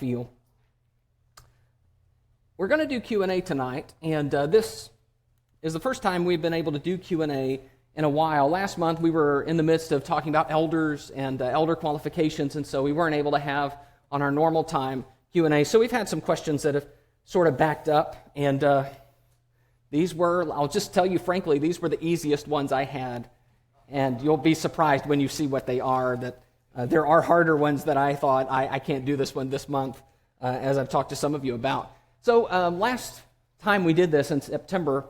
feel. We're going to do Q&A tonight, and this is the first time we've been able to do Q&A in a while. Last month we were in the midst of talking about elders and elder qualifications, and so we weren't able to have on our normal time Q&A. So we've had some questions that have sort of backed up, and these were, I'll just tell you frankly, these were the easiest ones I had, and you'll be surprised when you see what they are, that there are harder ones that I thought, I can't do this one this month, as I've talked to some of you about. So last time we did this in September,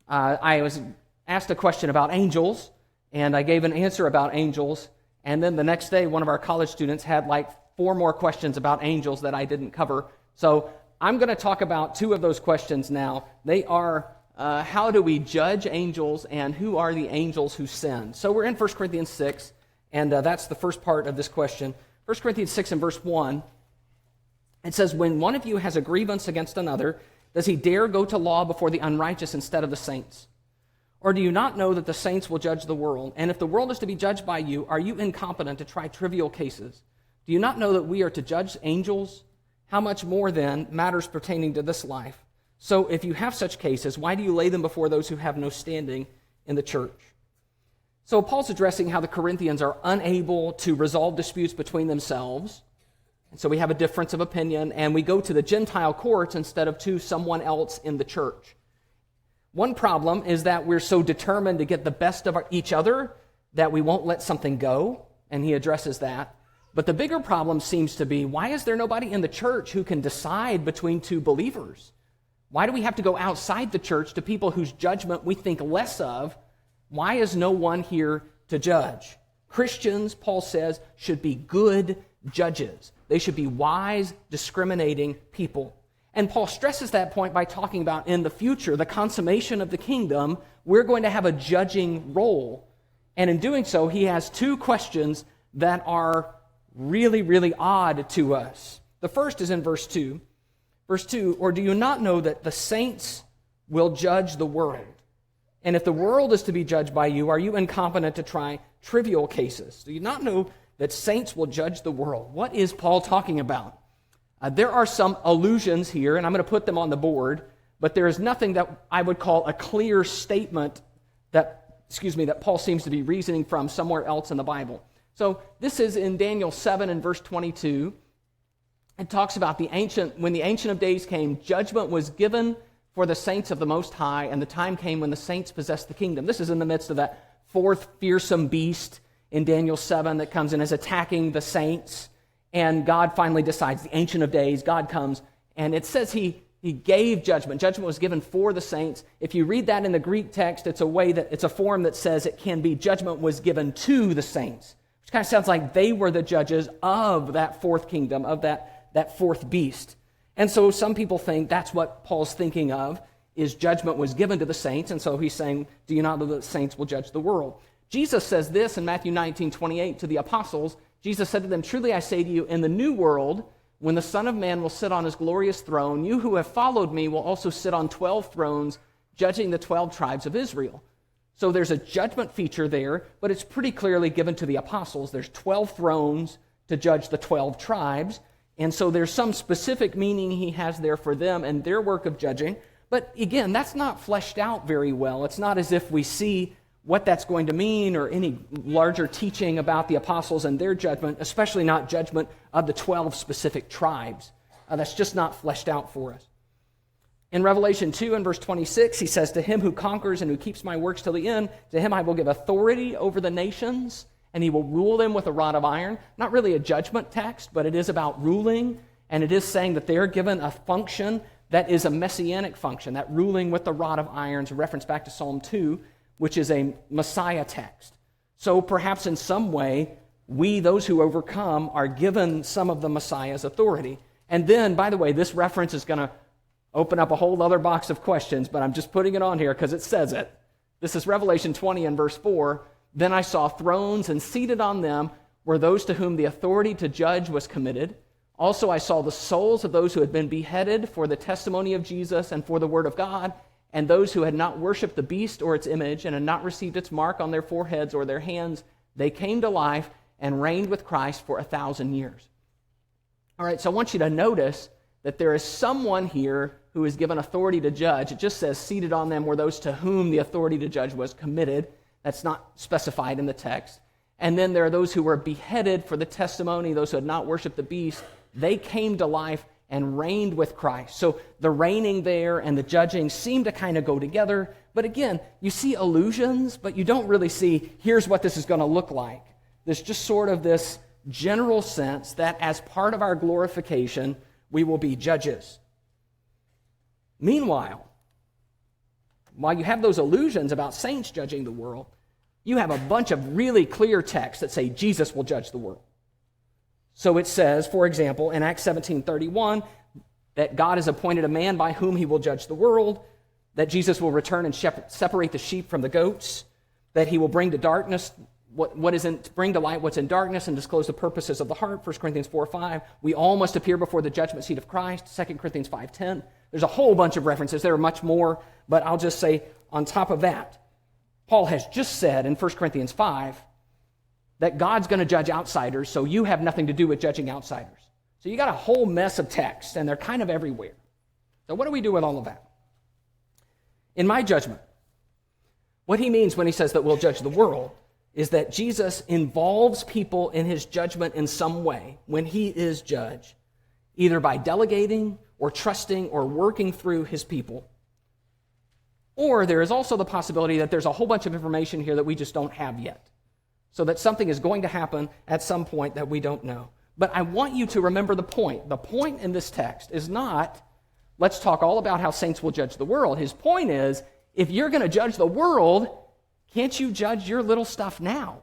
I was asked a question about angels, and I gave an answer about angels, and then the next day one of our college students had like 4 more questions about angels that I didn't cover. So I'm going to talk about 2 of those questions now. They are, how do we judge angels, and who are the angels who sin? So we're in 1 Corinthians 6, and that's the first part of this question. 1 Corinthians 6 and verse 1, it says, when one of you has a grievance against another, does he dare go to law before the unrighteous instead of the saints? Or do you not know that the saints will judge the world? And if the world is to be judged by you, are you incompetent to try trivial cases? Do you not know that we are to judge angels? How much more then matters pertaining to this life? So if you have such cases, why do you lay them before those who have no standing in the church? So Paul's addressing how the Corinthians are unable to resolve disputes between themselves. And so we have a difference of opinion, and we go to the Gentile courts instead of to someone else in the church. One problem is that we're so determined to get the best of each other that we won't let something go, and he addresses that. But the bigger problem seems to be, why is there nobody in the church who can decide between 2 believers? Why do we have to go outside the church to people whose judgment we think less of? Why is no one here to judge? Christians, Paul says, should be good judges. They should be wise, discriminating people. And Paul stresses that point by talking about in the future, the consummation of the kingdom, we're going to have a judging role. And in doing so, he has 2 questions that are really, really odd to us. The first is in verse 2. Verse 2, or do you not know that the saints will judge the world? And if the world is to be judged by you, are you incompetent to try trivial cases? Do you not know that saints will judge the world? What is Paul talking about? There are some allusions here, and I'm going to put them on the board, but there is nothing that I would call a clear statement that Paul seems to be reasoning from somewhere else in the Bible. So this is in Daniel 7 and verse 22. It talks about when the Ancient of Days came, judgment was given for the saints of the Most High, and the time came when the saints possessed the kingdom. This is in the midst of that 4th fearsome beast in Daniel 7 that comes in as attacking the saints. And God finally decides, the Ancient of Days, God comes, and it says he gave judgment. Judgment was given for the saints. If you read that in the Greek text, it's a form that says it can be judgment was given to the saints, which kind of sounds like they were the judges of that 4th kingdom, of that 4th beast. And so some people think that's what Paul's thinking of, is judgment was given to the saints, and so he's saying, do you not know that the saints will judge the world? Jesus says this in Matthew 19:28 to the apostles. Jesus said to them, truly I say to you, in the new world, when the Son of Man will sit on his glorious throne, you who have followed me will also sit on 12 thrones, judging the 12 tribes of Israel. So there's a judgment feature there, but it's pretty clearly given to the apostles. There's 12 thrones to judge the 12 tribes, and so there's some specific meaning he has there for them and their work of judging. But again, that's not fleshed out very well. It's not as if we see what that's going to mean or any larger teaching about the apostles and their judgment, especially not judgment of the 12 specific tribes. That's just not fleshed out for us. In Revelation 2 and verse 26, he says, to him who conquers and who keeps my works till the end, to him I will give authority over the nations, and he will rule them with a rod of iron. Not really a judgment text, but it is about ruling, and it is saying that they're given a function that is a messianic function. That ruling with the rod of iron is a reference back to Psalm 2, which is a Messiah text. So perhaps in some way, we, those who overcome, are given some of the Messiah's authority. And then, by the way, this reference is going to open up a whole other box of questions, but I'm just putting it on here because it says it. This is Revelation 20 and verse 4. Then I saw thrones, and seated on them were those to whom the authority to judge was committed. Also I saw the souls of those who had been beheaded for the testimony of Jesus and for the word of God, and those who had not worshipped the beast or its image and had not received its mark on their foreheads or their hands. They came to life and reigned with Christ for 1,000 years. All right, so I want you to notice that there is someone here who is given authority to judge. It just says seated on them were those to whom the authority to judge was committed. That's not specified in the text. And then there are those who were beheaded for the testimony, those who had not worshiped the beast. They came to life and reigned with Christ. So the reigning there and the judging seem to kind of go together. But again, you see allusions, but you don't really see, here's what this is going to look like. There's just sort of this general sense that as part of our glorification, we will be judges. Meanwhile, while you have those allusions about saints judging the world, you have a bunch of really clear texts that say Jesus will judge the world. So it says, for example, in Acts 17:31, that God has appointed a man by whom he will judge the world, that Jesus will return and separate the sheep from the goats, that he will bring to darkness bring to light what's in darkness and disclose the purposes of the heart, 1 Corinthians 4:5. We all must appear before the judgment seat of Christ, 2 Corinthians 5:10. There's a whole bunch of references. There are much more, but I'll just say on top of that, Paul has just said in 1 Corinthians 5 that God's going to judge outsiders, so you have nothing to do with judging outsiders. So you got a whole mess of texts, and they're kind of everywhere. So what do we do with all of that? In my judgment, what he means when he says that we'll judge the world is that Jesus involves people in his judgment in some way when he is judge, either by delegating or trusting or working through his people. Or there is also the possibility that there's a whole bunch of information here that we just don't have yet, so that something is going to happen at some point that we don't know. But I want you to remember the point. The point in this text is not, let's talk all about how saints will judge the world. His point is, if you're going to judge the world, can't you judge your little stuff now?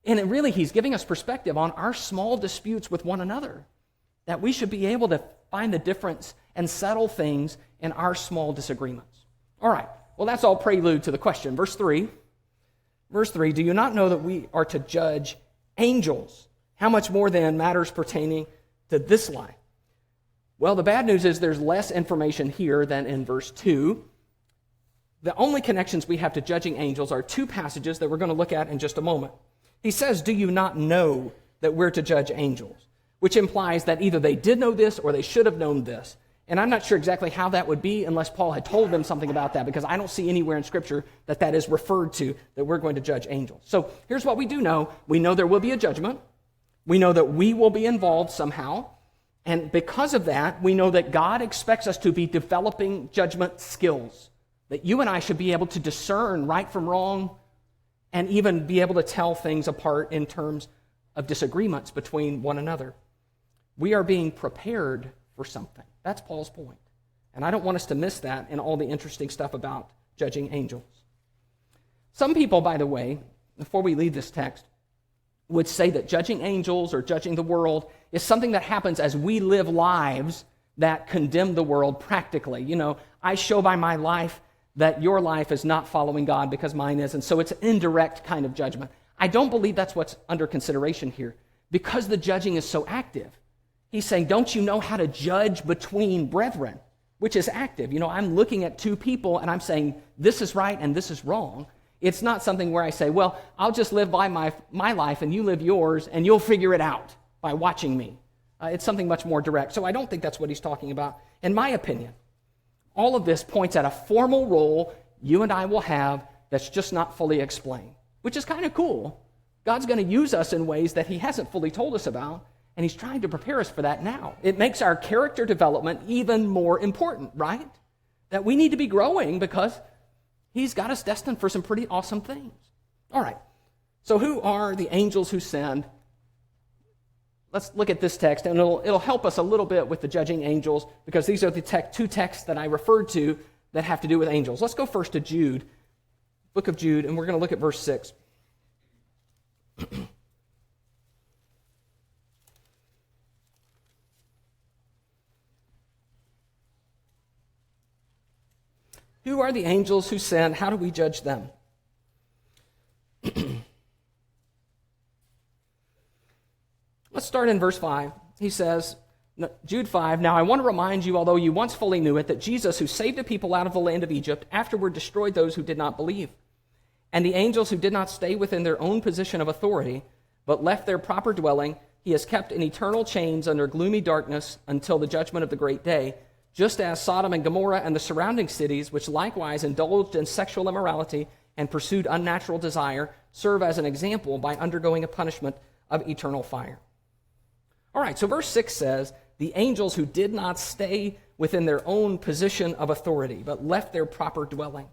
And really, he's giving us perspective on our small disputes with one another, that we should be able to find the difference and settle things in our small disagreements. All right, well, that's all prelude to the question. Verse 3, do you not know that we are to judge angels? How much more then matters pertaining to this life? Well, the bad news is there's less information here than in verse 2. The only connections we have to judging angels are two passages that we're going to look at in just a moment. He says, do you not know that we're to judge angels? Which implies that either they did know this or they should have known this. And I'm not sure exactly how that would be unless Paul had told them something about that, because I don't see anywhere in Scripture that that is referred to, that we're going to judge angels. So here's what we do know. We know there will be a judgment. We know that we will be involved somehow. And because of that, we know that God expects us to be developing judgment skills, that you and I should be able to discern right from wrong and even be able to tell things apart in terms of disagreements between one another. We are being prepared for something. That's Paul's point. And I don't want us to miss that in all the interesting stuff about judging angels. Some people, by the way, before we leave this text, would say that judging angels or judging the world is something that happens as we live lives that condemn the world practically. You know, I show by my life that your life is not following God because mine is, and so it's an indirect kind of judgment. I don't believe that's what's under consideration here, because the judging is so active. He's saying, don't you know how to judge between brethren, which is active. You know, I'm looking at two people and I'm saying, this is right and this is wrong. It's not something where I say, well, I'll just live by my life and you live yours and you'll figure it out by watching me. It's something much more direct. So I don't think that's what he's talking about. In my opinion, all of this points at a formal role you and I will have that's just not fully explained, which is kind of cool. God's going to use us in ways that he hasn't fully told us about, and he's trying to prepare us for that now. It makes our character development even more important, right? That we need to be growing because he's got us destined for some pretty awesome things. All right, so who are the angels who sinned? Let's look at this text, and it'll help us a little bit with the judging angels, because these are the two texts that I referred to that have to do with angels. Let's go first to Jude, book of Jude, and we're going to look at verse 6. Who are the angels who sinned? How do we judge them? Let's start in verse 5. He says, Jude 5, now I want to remind you, although you once fully knew it, that Jesus, who saved a people out of the land of Egypt, afterward destroyed those who did not believe. And the angels who did not stay within their own position of authority, but left their proper dwelling, he he is kept in eternal chains under gloomy darkness until the judgment of the great day, just as Sodom and Gomorrah and the surrounding cities, which likewise indulged in sexual immorality and pursued unnatural desire, serve as an example by undergoing a punishment of eternal fire. All right, so verse 6 says, the angels who did not stay within their own position of authority, but left their proper dwelling.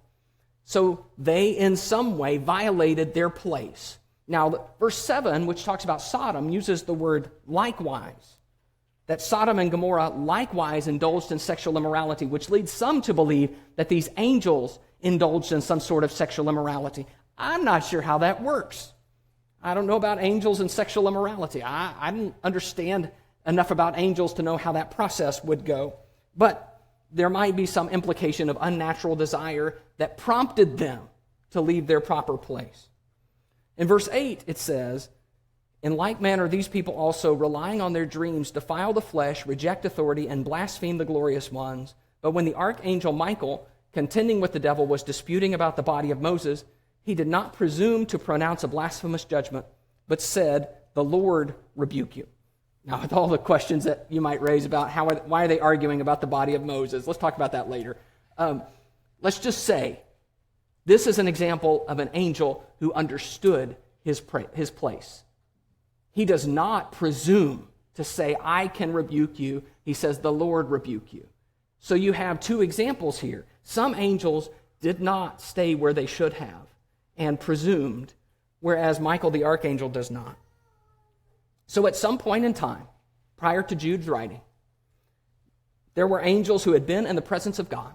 So they, in some way, violated their place. Now, verse 7, which talks about Sodom, uses the word likewise. That Sodom and Gomorrah likewise indulged in sexual immorality, which leads some to believe that these angels indulged in some sort of sexual immorality. I'm not sure how that works. I don't know about angels and sexual immorality. I don't understand enough about angels to know how that process would go. But there might be some implication of unnatural desire that prompted them to leave their proper place. In verse 8, it says, in like manner, these people also, relying on their dreams, defile the flesh, reject authority, and blaspheme the glorious ones. But when the archangel Michael, contending with the devil, was disputing about the body of Moses, he did not presume to pronounce a blasphemous judgment, but said, the Lord rebuke you. Now, with all the questions that you might raise about why are they arguing about the body of Moses, let's talk about that later. Let's just say, this is an example of an angel who understood his place. He does not presume to say, I can rebuke you. He says, the Lord rebuke you. So you have two examples here. Some angels did not stay where they should have and presumed, whereas Michael the archangel does not. So at some point in time, prior to Jude's writing, there were angels who had been in the presence of God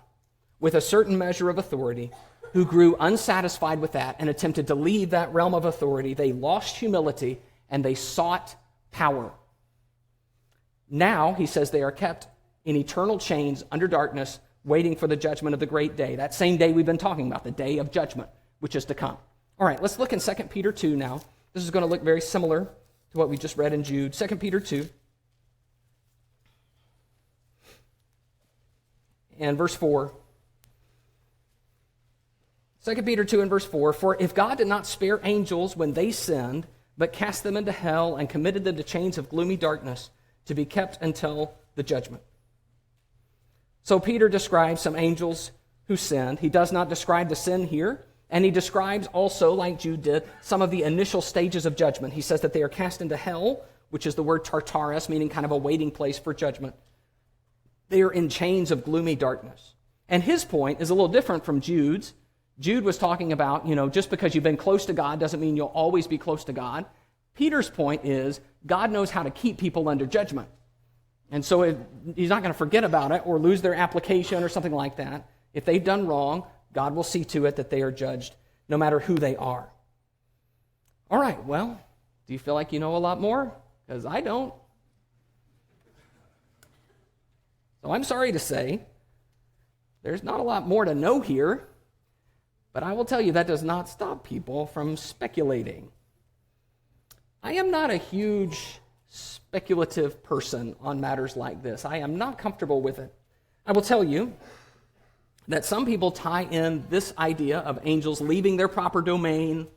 with a certain measure of authority who grew unsatisfied with that and attempted to leave that realm of authority. They lost humility and they sought power. Now, he says, they are kept in eternal chains under darkness, waiting for the judgment of the great day. That same day we've been talking about, the day of judgment, which is to come. All right, let's look in 2 Peter 2 now. This is going to look very similar to what we just read in Jude. 2 Peter 2 and verse 4. 2 Peter 2 and verse 4, for if God did not spare angels when they sinned, but cast them into hell and committed them to chains of gloomy darkness to be kept until the judgment. So Peter describes some angels who sinned. He does not describe the sin here, and he describes also, like Jude did, some of the initial stages of judgment. He says that they are cast into hell, which is the word Tartarus, meaning kind of a waiting place for judgment. They are in chains of gloomy darkness. And his point is a little different from Jude's. Jude was talking about, just because you've been close to God doesn't mean you'll always be close to God. Peter's point is God knows how to keep people under judgment. And so he's not going to forget about it or lose their application or something like that. If they've done wrong, God will see to it that they are judged no matter who they are. All right, well, do you feel like you know a lot more? Because I don't. So I'm sorry to say, there's not a lot more to know here. But I will tell you, that does not stop people from speculating. I am not a huge speculative person on matters like this. I am not comfortable with it. I will tell you that some people tie in this idea of angels leaving their proper domain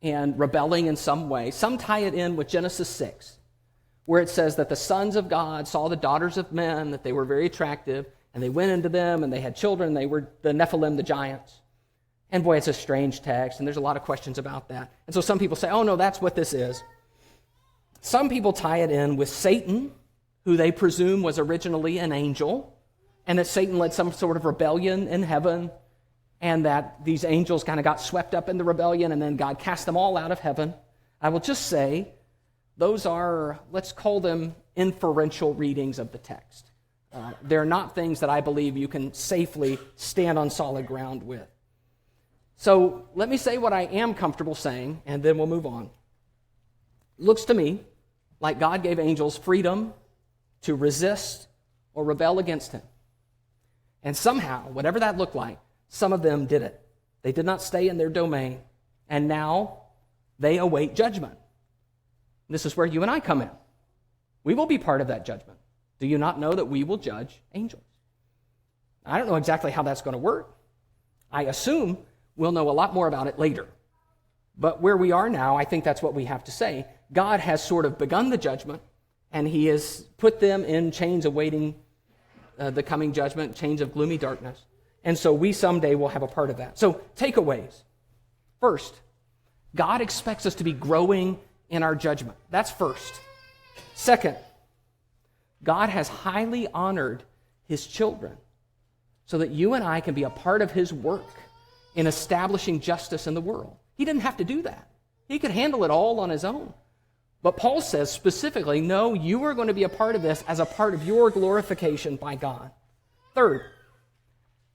and rebelling in some way. Some tie it in with Genesis 6, where it says that the sons of God saw the daughters of men, that they were very attractive, and they went into them, and they had children, they were the Nephilim, the giants. And boy, it's a strange text, and there's a lot of questions about that. And so some people say, oh no, that's what this is. Some people tie it in with Satan, who they presume was originally an angel, and that Satan led some sort of rebellion in heaven, and that these angels kind of got swept up in the rebellion, and then God cast them all out of heaven. I will just say, those are, let's call them inferential readings of the text. They're not things that I believe you can safely stand on solid ground with. So let me say what I am comfortable saying, and then we'll move on. Looks to me like God gave angels freedom to resist or rebel against him. And somehow, whatever that looked like, some of them did it. They did not stay in their domain, and now they await judgment. This is where you and I come in. We will be part of that judgment. Do you not know that we will judge angels? I don't know exactly how that's going to work. I assume we'll know a lot more about it later. But where we are now, I think that's what we have to say. God has sort of begun the judgment, and he has put them in chains awaiting the coming judgment, chains of gloomy darkness. And so we someday will have a part of that. So takeaways. First, God expects us to be growing in our judgment. That's first. Second, God has highly honored his children so that you and I can be a part of his work in establishing justice in the world. He didn't have to do that. He could handle it all on his own. But Paul says specifically, no, you are going to be a part of this as a part of your glorification by God. Third,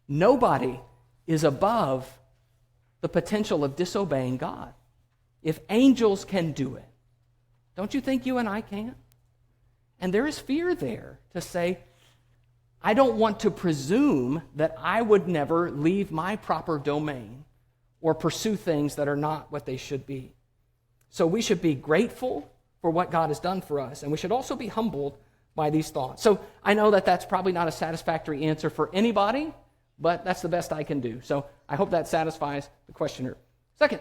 nobody is above the potential of disobeying God. If angels can do it, don't you think you and I can? And there is fear there to say, I don't want to presume that I would never leave my proper domain or pursue things that are not what they should be. So we should be grateful for what God has done for us, and we should also be humbled by these thoughts. So I know that that's probably not a satisfactory answer for anybody, but that's the best I can do. So I hope that satisfies the questioner. Second,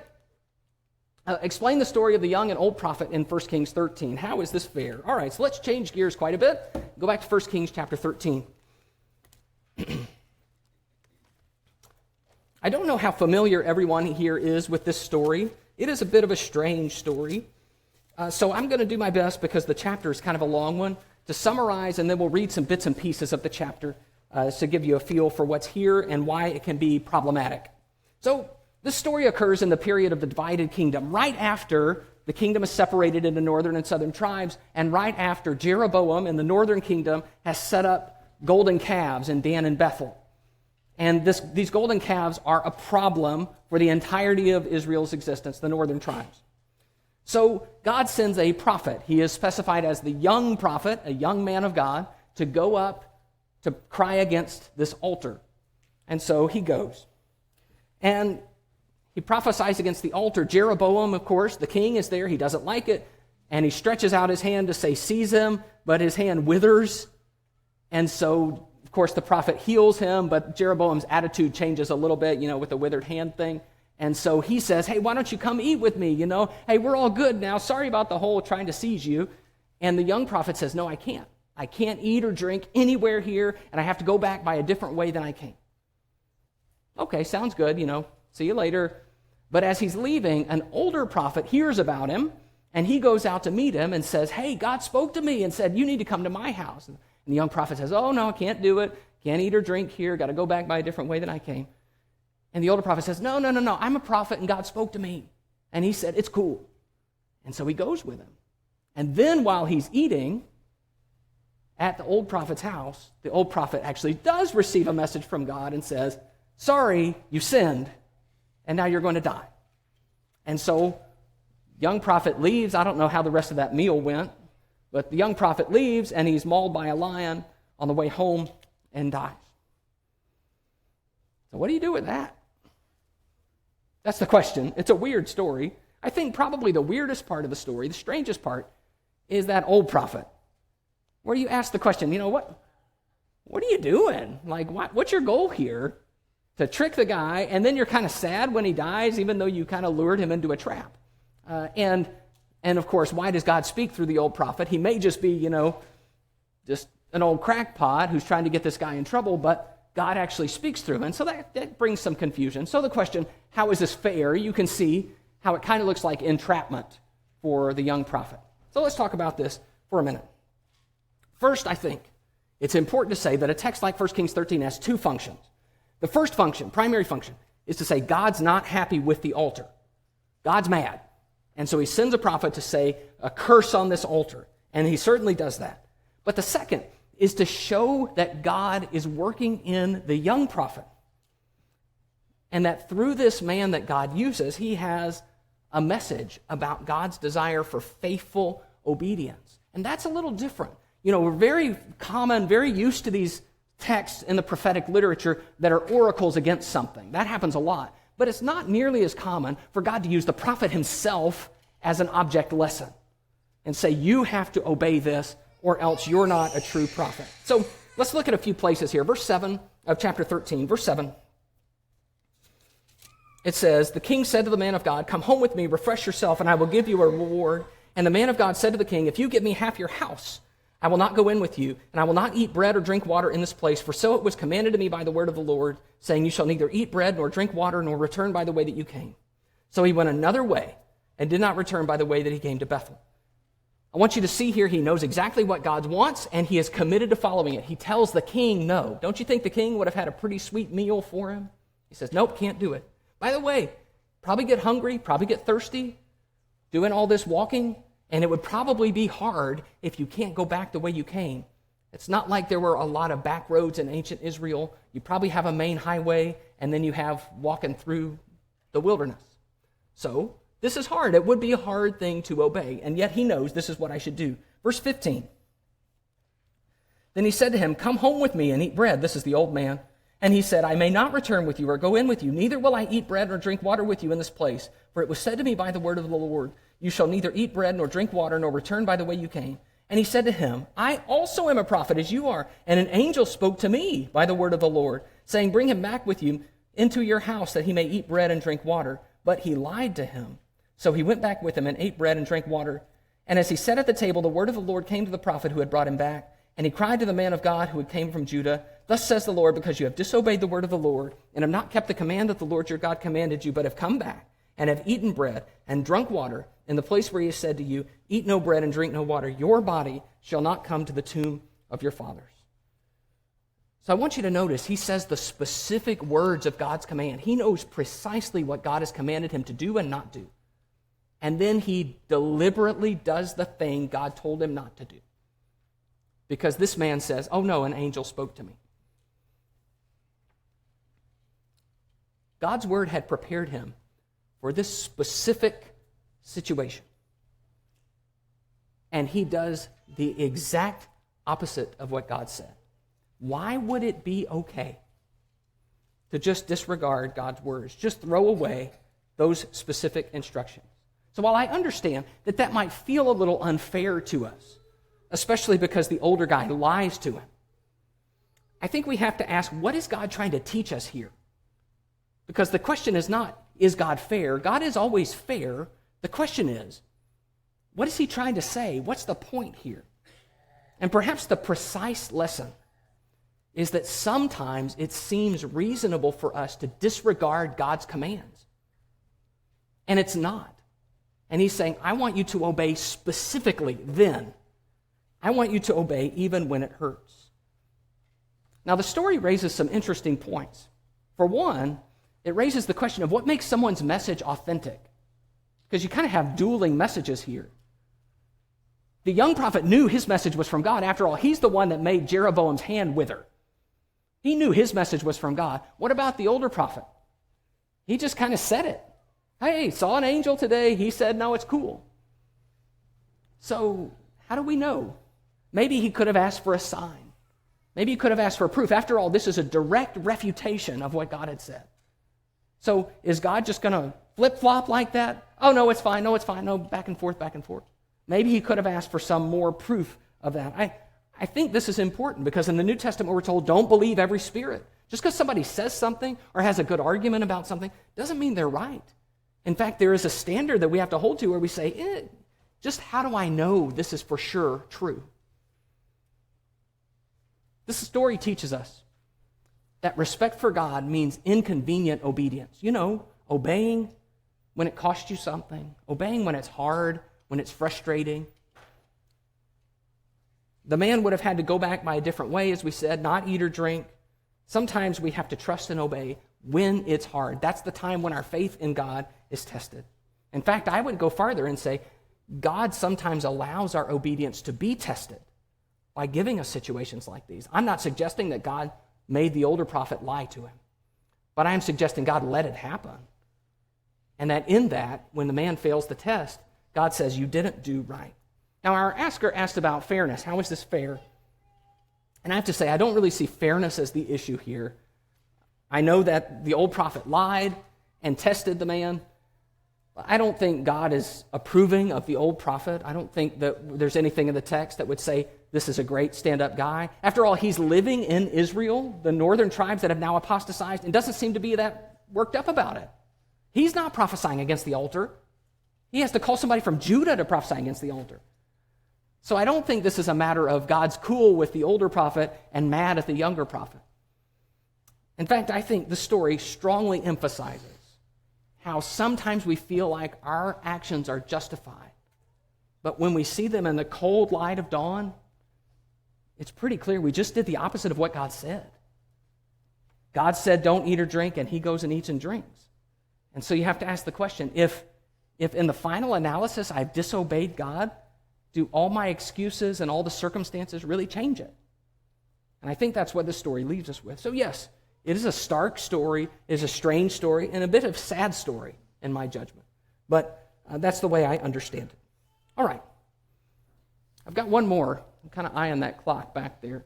explain the story of the young and old prophet in 1 Kings 13. How is this fair? All right, so let's change gears quite a bit. Go back to 1 Kings chapter 13. I don't know how familiar everyone here is with this story. It is a bit of a strange story. So I'm going to do my best, because the chapter is kind of a long one, to summarize, and then we'll read some bits and pieces of the chapter to give you a feel for what's here and why it can be problematic. So this story occurs in the period of the divided kingdom, right after the kingdom is separated into northern and southern tribes, and right after Jeroboam in the northern kingdom has set up golden calves in Dan and Bethel. And these golden calves are a problem for the entirety of Israel's existence, the northern tribes. So God sends a prophet. He is specified as the young prophet, a young man of God, to go up to cry against this altar. And so he goes. And he prophesies against the altar. Jeroboam, of course, the king, is there. He doesn't like it. And he stretches out his hand to say, seize him, but his hand withers. And so, of course, the prophet heals him, but Jeroboam's attitude changes a little bit, with the withered hand thing. And so he says, hey, why don't you come eat with me? Hey, we're all good now. Sorry about the whole trying to seize you. And the young prophet says, no, I can't. I can't eat or drink anywhere here, and I have to go back by a different way than I came. Okay, sounds good, see you later. But as he's leaving, an older prophet hears about him, and he goes out to meet him and says, hey, God spoke to me and said, you need to come to my house. And the young prophet says, oh, no, I can't do it. Can't eat or drink here. Got to go back by a different way than I came. And the older prophet says, no, I'm a prophet, and God spoke to me. And he said, it's cool. And so he goes with him. And then while he's eating at the old prophet's house, the old prophet actually does receive a message from God and says, sorry, you sinned, and now you're going to die. And so young prophet leaves. I don't know how the rest of that meal went, but the young prophet leaves, and he's mauled by a lion on the way home and dies. So what do you do with that? That's the question. It's a weird story. I think probably the weirdest part of the story, the strangest part, is that old prophet, where you ask the question, what are you doing? Like, what's your goal here? To trick the guy, and then you're kind of sad when he dies, even though you kind of lured him into a trap. And of course, why does God speak through the old prophet? He may just be, just an old crackpot who's trying to get this guy in trouble, but God actually speaks through him. And so that brings some confusion. So the question, how is this fair? You can see how it kind of looks like entrapment for the young prophet. So let's talk about this for a minute. First, I think it's important to say that a text like 1 Kings 13 has two functions. The first function, primary function, is to say God's not happy with the altar. God's mad. And so he sends a prophet to say a curse on this altar. And he certainly does that. But the second is to show that God is working in the young prophet. And that through this man that God uses, he has a message about God's desire for faithful obedience. And that's a little different. We're very common, very used to these texts in the prophetic literature that are oracles against something. That happens a lot. But it's not nearly as common for God to use the prophet himself as an object lesson and say, you have to obey this or else you're not a true prophet. So let's look at a few places here. Verse 7 of chapter 13, verse 7. It says, the king said to the man of God, come home with me, refresh yourself, and I will give you a reward. And the man of God said to the king, if you give me half your house, I will not go in with you, and I will not eat bread or drink water in this place, for so it was commanded to me by the word of the Lord, saying, you shall neither eat bread nor drink water nor return by the way that you came. So he went another way and did not return by the way that he came to Bethel. I want you to see here, he knows exactly what God wants, and he is committed to following it. He tells the king no. Don't you think the king would have had a pretty sweet meal for him? He says, nope, can't do it. By the way, probably get hungry, probably get thirsty, doing all this walking, and it would probably be hard if you can't go back the way you came. It's not like there were a lot of back roads in ancient Israel. You probably have a main highway, and then you have walking through the wilderness. So this is hard. It would be a hard thing to obey, and yet he knows this is what I should do. Verse 15. Then he said to him, come home with me and eat bread. This is the old man. And he said, I may not return with you or go in with you, neither will I eat bread or drink water with you in this place. For it was said to me by the word of the Lord, you shall neither eat bread nor drink water nor return by the way you came. And he said to him, I also am a prophet as you are. And an angel spoke to me by the word of the Lord, saying, bring him back with you into your house that he may eat bread and drink water. But he lied to him. So he went back with him and ate bread and drank water. And as he sat at the table, the word of the Lord came to the prophet who had brought him back. And he cried to the man of God who had came from Judah, thus says the Lord, because you have disobeyed the word of the Lord, and have not kept the command that the Lord your God commanded you, but have come back, and have eaten bread and drunk water in the place where he has said to you, eat no bread and drink no water, your body shall not come to the tomb of your fathers. So I want you to notice, he says the specific words of God's command. He knows precisely what God has commanded him to do and not do. And then he deliberately does the thing God told him not to do. Because this man says, oh no, an angel spoke to me. God's word had prepared him for this specific situation. And he does the exact opposite of what God said. Why would it be okay to just disregard God's words, just throw away those specific instructions? So while I understand that that might feel a little unfair to us, especially because the older guy lies to him, I think we have to ask, what is God trying to teach us here? Because the question is not, is God fair? God is always fair. The question is, what is he trying to say? What's the point here? And perhaps the precise lesson is that sometimes it seems reasonable for us to disregard God's commands. And it's not. And he's saying, I want you to obey specifically then. I want you to obey even when it hurts. Now, the story raises some interesting points. For one, it raises the question of what makes someone's message authentic. Because you kind of have dueling messages here. The young prophet knew his message was from God. After all, he's the one that made Jeroboam's hand wither. He knew his message was from God. What about the older prophet? He just kind of said it. Hey, saw an angel today. He said, no, it's cool. So, how do we know? Maybe he could have asked for a sign. Maybe he could have asked for proof. After all, this is a direct refutation of what God had said. So, is God just going to flip-flop like that? Oh, no, it's fine. No, it's fine. No, back and forth, back and forth. Maybe he could have asked for some more proof of that. I think this is important because in the New Testament we're told don't believe every spirit. Just because somebody says something or has a good argument about something doesn't mean they're right. In fact, there is a standard that we have to hold to where we say, just how do I know this is for sure true? This story teaches us that respect for God means inconvenient obedience. You know, obeying when it costs you something, obeying when it's hard, when it's frustrating. The man would have had to go back by a different way, as we said, not eat or drink. Sometimes we have to trust and obey when it's hard. That's the time when our faith in God is tested. In fact, I would go farther and say God sometimes allows our obedience to be tested by giving us situations like these. I'm not suggesting that God made the older prophet lie to him, but I am suggesting God let it happen. And that in that, when the man fails the test, God says, you didn't do right. Now, our asker asked about fairness. How is this fair? And I have to say, I don't really see fairness as the issue here. I know that the old prophet lied and tested the man. I don't think God is approving of the old prophet. I don't think that there's anything in the text that would say this is a great stand-up guy. After all, he's living in Israel, the northern tribes that have now apostatized, and doesn't seem to be that worked up about it. He's not prophesying against the altar. He has to call somebody from Judah to prophesy against the altar. So I don't think this is a matter of God's cool with the older prophet and mad at the younger prophet. In fact, I think the story strongly emphasizes how sometimes we feel like our actions are justified. But when we see them in the cold light of dawn, it's pretty clear we just did the opposite of what God said. God said, don't eat or drink, and he goes and eats and drinks. And so you have to ask the question, if in the final analysis I've disobeyed God, do all my excuses and all the circumstances really change it? And I think that's what this story leaves us with. So yes, it is a stark story, it is a strange story, and a bit of sad story in my judgment. But that's the way I understand it. All right. I've got one more. I'm kind of eyeing that clock back there.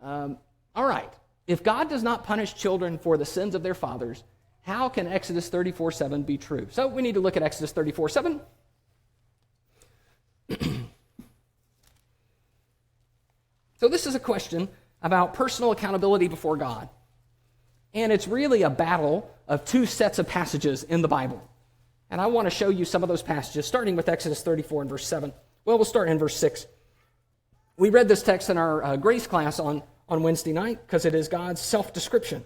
All right. If God does not punish children for the sins of their fathers, how can Exodus 34:7 be true? So we need to look at Exodus 34:7. So this is a question about personal accountability before God. And it's really a battle of two sets of passages in the Bible. And I want to show you some of those passages, starting with Exodus 34 and verse 7. Well, we'll start in verse 6. We read this text in our grace class on Wednesday night because it is God's self-description.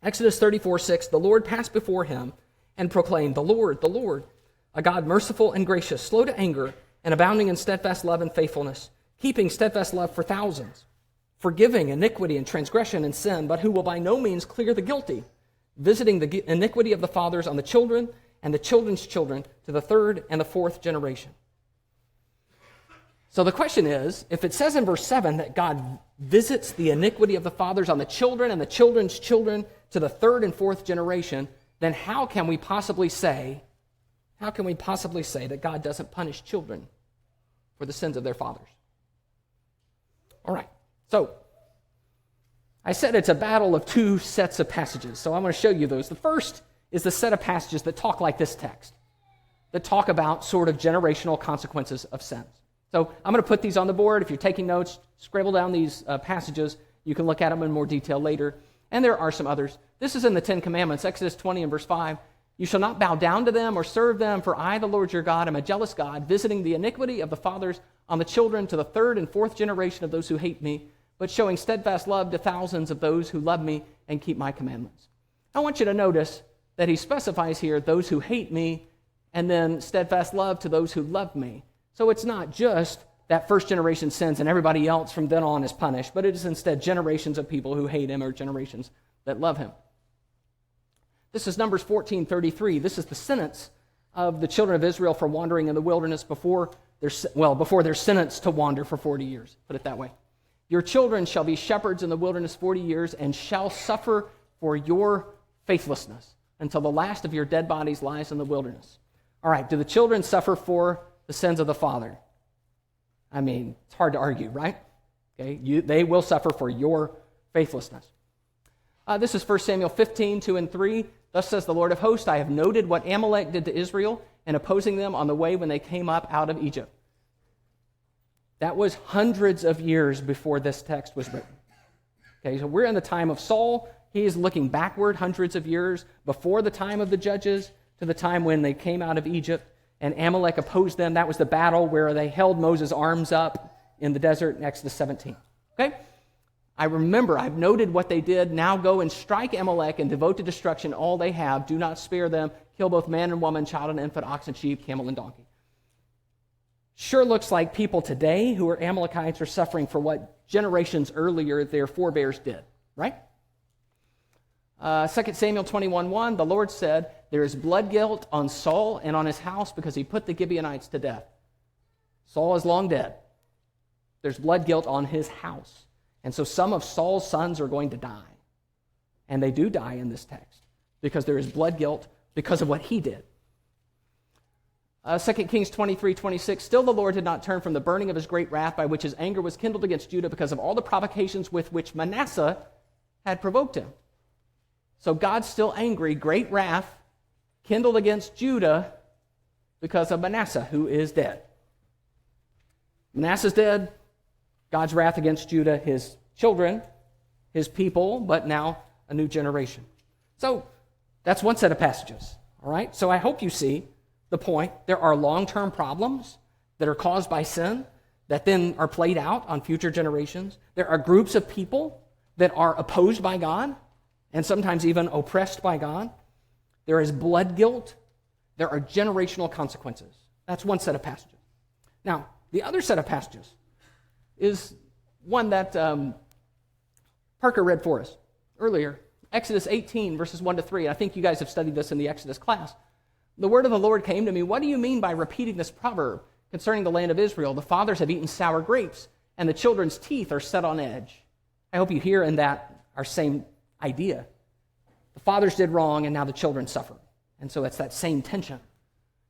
Exodus 34:6, the Lord passed before him and proclaimed, the Lord, a God merciful and gracious, slow to anger, and abounding in steadfast love and faithfulness, keeping steadfast love for thousands, forgiving iniquity and transgression and sin, but who will by no means clear the guilty, visiting the iniquity of the fathers on the children and the children's children to the third and the fourth generation. So the question is, if it says in verse 7 that God visits the iniquity of the fathers on the children and the children's children to the third and fourth generation, then how can we possibly say that God doesn't punish children for the sins of their fathers? All right, so I said it's a battle of two sets of passages, so I'm going to show you those. The first is the set of passages that talk like this text, that talk about sort of generational consequences of sins. So I'm going to put these on the board. If you're taking notes, scribble down these passages. You can look at them in more detail later. And there are some others. This is in the Ten Commandments, Exodus 20 and verse 5. You shall not bow down to them or serve them, for I, the Lord your God, am a jealous God, visiting the iniquity of the fathers on the children to the third and fourth generation of those who hate me, but showing steadfast love to thousands of those who love me and keep my commandments. I want you to notice that he specifies here those who hate me and then steadfast love to those who love me. So it's not just that first generation sins and everybody else from then on is punished, but it is instead generations of people who hate him or generations that love him. This is Numbers 14:33. This is the sentence of the children of Israel for wandering in the wilderness before their sentence to wander for 40 years. Put it that way. Your children shall be shepherds in the wilderness 40 years and shall suffer for your faithlessness until the last of your dead bodies lies in the wilderness. All right, do the children suffer for the sins of the father? I mean, it's hard to argue, right? Okay, they will suffer for your faithlessness. This is 1 Samuel 15:2 and 3. Thus says the Lord of hosts, I have noted what Amalek did to Israel in opposing them on the way when they came up out of Egypt. That was hundreds of years before this text was written. Okay, so we're in the time of Saul. He is looking backward hundreds of years before the time of the judges to the time when they came out of Egypt. And Amalek opposed them. That was the battle where they held Moses' arms up in the desert in Exodus 17. Okay? I've noted what they did. Now go and strike Amalek and devote to destruction all they have. Do not spare them. Kill both man and woman, child and infant, ox and sheep, camel and donkey. Sure looks like people today who are Amalekites are suffering for what generations earlier their forebears did, right? 2 Samuel 21:1, the Lord said, there is blood guilt on Saul and on his house because he put the Gibeonites to death. Saul is long dead. There's blood guilt on his house. And so some of Saul's sons are going to die. And they do die in this text because there is blood guilt because of what he did. 2 Kings 23:26, still the Lord did not turn from the burning of his great wrath by which his anger was kindled against Judah because of all the provocations with which Manasseh had provoked him. So God's still angry, great wrath kindled against Judah because of Manasseh, who is dead. Manasseh's dead, God's wrath against Judah, his children, his people, but now a new generation. So that's one set of passages, all right? So I hope you see the point. There are long-term problems that are caused by sin that then are played out on future generations. There are groups of people that are opposed by God and sometimes even oppressed by God. There is blood guilt. There are generational consequences. That's one set of passages. Now, the other set of passages is one that Parker read for us earlier. Exodus 18, verses 1 to 3. I think you guys have studied this in the Exodus class. The word of the Lord came to me, what do you mean by repeating this proverb concerning the land of Israel? The fathers have eaten sour grapes, and the children's teeth are set on edge. I hope you hear in that our same idea. The fathers did wrong, and now the children suffer. And so it's that same tension.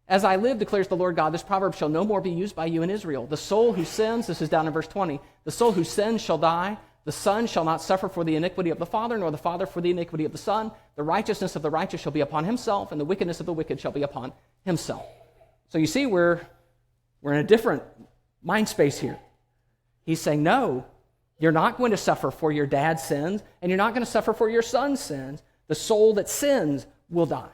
As I live, declares the Lord God, this proverb shall no more be used by you in Israel. The soul who sins, this is down in verse 20, the soul who sins shall die. The son shall not suffer for the iniquity of the father, nor the father for the iniquity of the son. The righteousness of the righteous shall be upon himself, and the wickedness of the wicked shall be upon himself. So you see, we're in a different mind space here. He's saying, no, you're not going to suffer for your dad's sins, and you're not going to suffer for your son's sins. The soul that sins will die.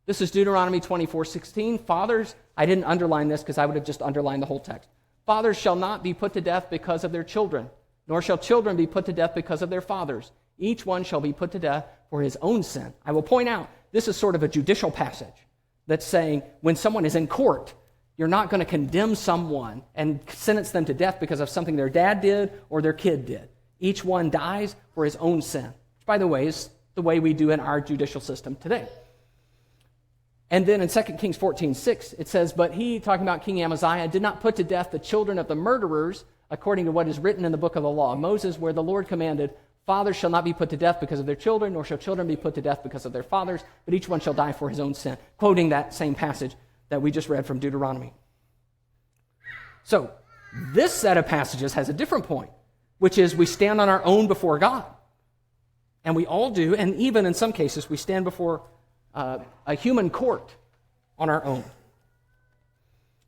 This is Deuteronomy 24:16. Fathers, I didn't underline this because I would have just underlined the whole text. Fathers shall not be put to death because of their children, nor shall children be put to death because of their fathers. Each one shall be put to death for his own sin. I will point out, this is sort of a judicial passage that's saying when someone is in court, you're not going to condemn someone and sentence them to death because of something their dad did or their kid did. Each one dies for his own sin, which, by the way, is the way we do in our judicial system today. And then in 2 Kings 14:6, it says, but he, talking about King Amaziah, did not put to death the children of the murderers according to what is written in the book of the law of Moses, where the Lord commanded, fathers shall not be put to death because of their children, nor shall children be put to death because of their fathers, but each one shall die for his own sin. Quoting that same passage that we just read from Deuteronomy. So, this set of passages has a different point, which is we stand on our own before God. And we all do, and even in some cases, we stand before a human court on our own.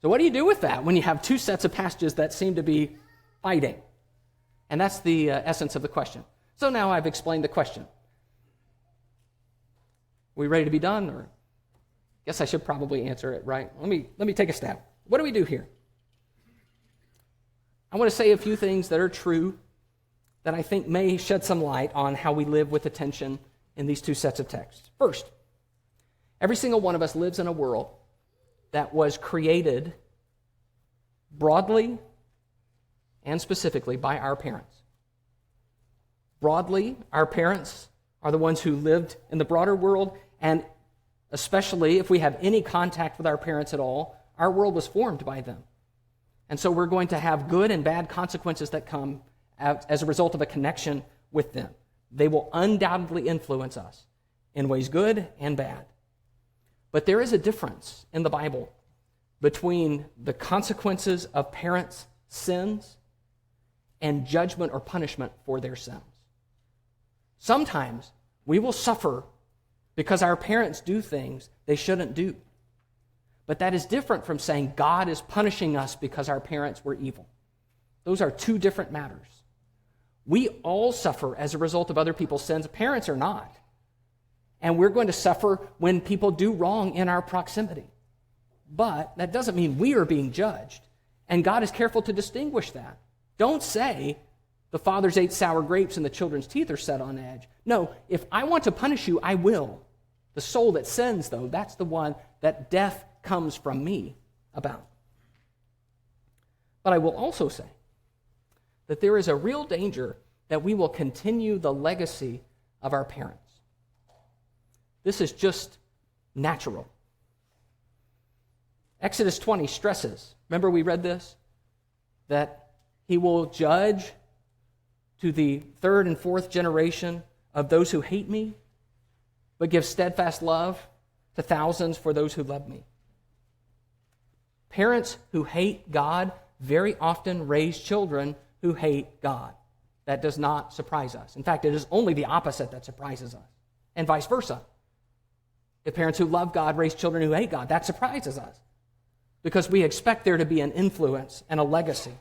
So what do you do with that when you have two sets of passages that seem to be fighting? And that's the essence of the question. So now I've explained the question. Are we ready to be done? Or I guess I should probably answer it, right? Let me take a stab. What do we do here? I want to say a few things that are true that I think may shed some light on how we live with attention in these two sets of texts. First, every single one of us lives in a world that was created broadly and specifically by our parents. Broadly, our parents are the ones who lived in the broader world, and especially if we have any contact with our parents at all, our world was formed by them. And so we're going to have good and bad consequences that come as a result of a connection with them. They will undoubtedly influence us in ways good and bad. But there is a difference in the Bible between the consequences of parents' sins and judgment or punishment for their sins. Sometimes we will suffer because our parents do things they shouldn't do. But that is different from saying God is punishing us because our parents were evil. Those are two different matters. We all suffer as a result of other people's sins. Parents are not. And we're going to suffer when people do wrong in our proximity. But that doesn't mean we are being judged. And God is careful to distinguish that. Don't say the fathers ate sour grapes and the children's teeth are set on edge. No, if I want to punish you, I will. The soul that sins, though, that's the one that death comes from me about. But I will also say that there is a real danger that we will continue the legacy of our parents. This is just natural. Exodus 20 stresses, remember we read this, that he will judge to the third and fourth generation of those who hate me, but give steadfast love to thousands for those who love me. Parents who hate God very often raise children who hate God. That does not surprise us. In fact, it is only the opposite that surprises us, and vice versa. If parents who love God raise children who hate God, that surprises us because we expect there to be an influence and a legacy.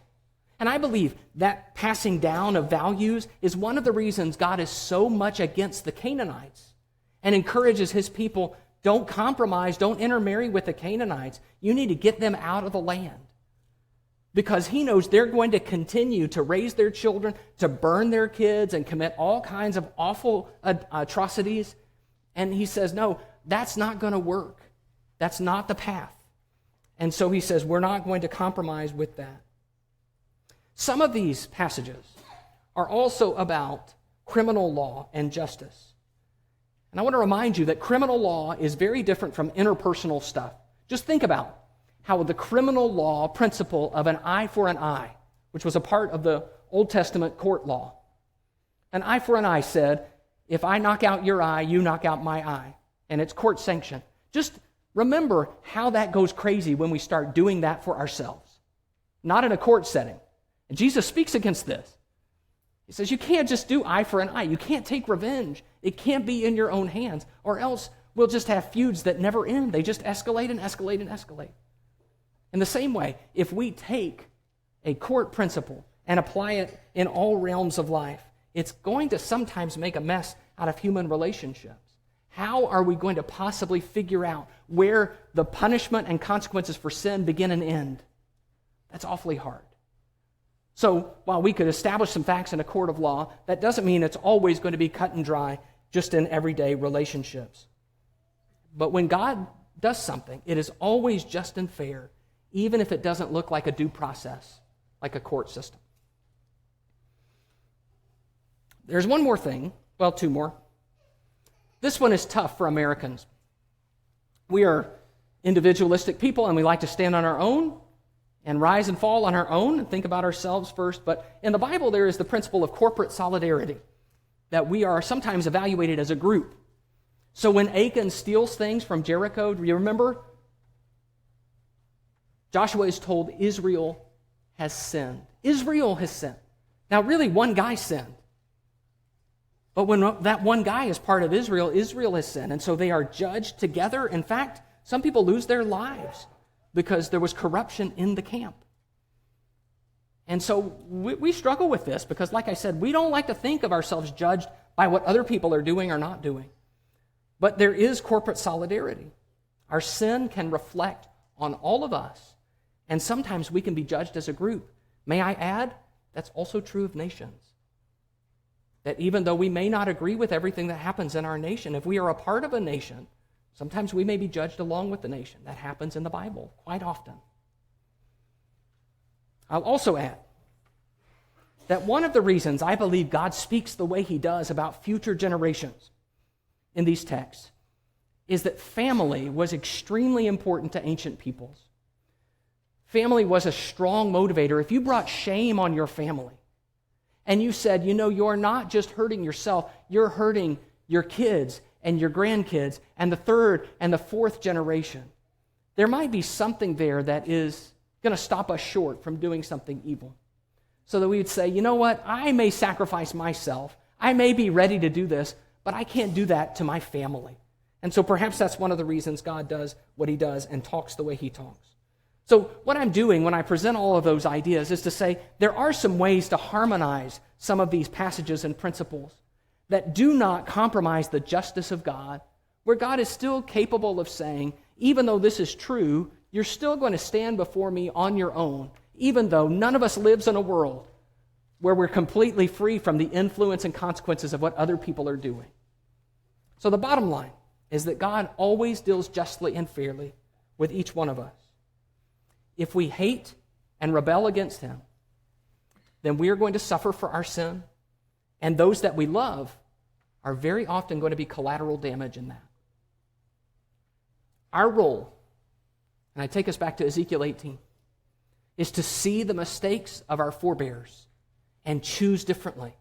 And I believe that passing down of values is one of the reasons God is so much against the Canaanites and encourages his people Don't compromise. Don't intermarry with the Canaanites. You need to get them out of the land. Because he knows they're going to continue to raise their children, to burn their kids, and commit all kinds of awful atrocities. And he says, no, that's not going to work. That's not the path. And so he says, we're not going to compromise with that. Some of these passages are also about criminal law and justice. And I want to remind you that criminal law is very different from interpersonal stuff. Just think about how the criminal law principle of an eye for an eye, which was a part of the Old Testament court law. An eye for an eye said, if I knock out your eye, you knock out my eye. And it's court sanctioned. Just remember how that goes crazy when we start doing that for ourselves. Not in a court setting. And Jesus speaks against this. He says, you can't just do eye for an eye. You can't take revenge. It can't be in your own hands, or else we'll just have feuds that never end. They just escalate and escalate and escalate. In the same way, if we take a court principle and apply it in all realms of life, it's going to sometimes make a mess out of human relationships. How are we going to possibly figure out where the punishment and consequences for sin begin and end? That's awfully hard. So while we could establish some facts in a court of law, that doesn't mean it's always going to be cut and dry just in everyday relationships. But when God does something, it is always just and fair, even if it doesn't look like a due process, like a court system. There's one more thing, well, two more. This one is tough for Americans. We are individualistic people, and we like to stand on our own and rise and fall on our own and think about ourselves first. But in the Bible, there is the principle of corporate solidarity, that we are sometimes evaluated as a group. So when Achan steals things from Jericho, do you remember? Joshua is told Israel has sinned. Israel has sinned. Now, really, one guy sinned. But when that one guy is part of Israel, Israel has sinned. And so they are judged together. In fact, some people lose their lives because there was corruption in the camp. And so we struggle with this because, like I said, we don't like to think of ourselves judged by what other people are doing or not doing. But there is corporate solidarity. Our sin can reflect on all of us, and sometimes we can be judged as a group. May I add, that's also true of nations. That even though we may not agree with everything that happens in our nation, if we are a part of a nation, sometimes we may be judged along with the nation. That happens in the Bible quite often. I'll also add that one of the reasons I believe God speaks the way he does about future generations in these texts is that family was extremely important to ancient peoples. Family was a strong motivator. If you brought shame on your family and you said, you're not just hurting yourself, you're hurting your kids and your grandkids, and the third and the fourth generation, there might be something there that is going to stop us short from doing something evil. So that we would say, I may sacrifice myself, I may be ready to do this, but I can't do that to my family. And so perhaps that's one of the reasons God does what he does and talks the way he talks. So what I'm doing when I present all of those ideas is to say there are some ways to harmonize some of these passages and principles that do not compromise the justice of God, where God is still capable of saying, even though this is true, you're still going to stand before me on your own, even though none of us lives in a world where we're completely free from the influence and consequences of what other people are doing. So the bottom line is that God always deals justly and fairly with each one of us. If we hate and rebel against him, then we are going to suffer for our sin, and those that we love are very often going to be collateral damage in that. Our role, and I take us back to Ezekiel 18, is to see the mistakes of our forebears and choose differently.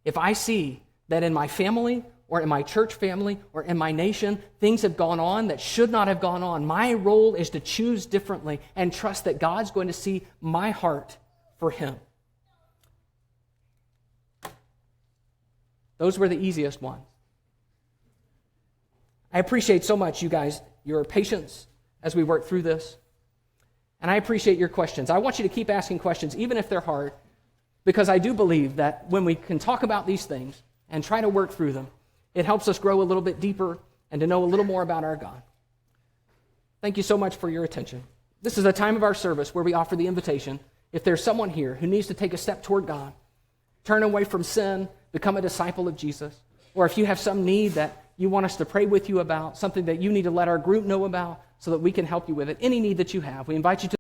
If I see that in my family or in my church family or in my nation, things have gone on that should not have gone on, my role is to choose differently and trust that God's going to see my heart for him. Those were the easiest ones. I appreciate so much, you guys, your patience as we work through this. And I appreciate your questions. I want you to keep asking questions, even if they're hard, because I do believe that when we can talk about these things and try to work through them, it helps us grow a little bit deeper and to know a little more about our God. Thank you so much for your attention. This is a time of our service where we offer the invitation. If there's someone here who needs to take a step toward God, turn away from sin, become a disciple of Jesus, or if you have some need that you want us to pray with you about, something that you need to let our group know about so that we can help you with it, any need that you have, we invite you to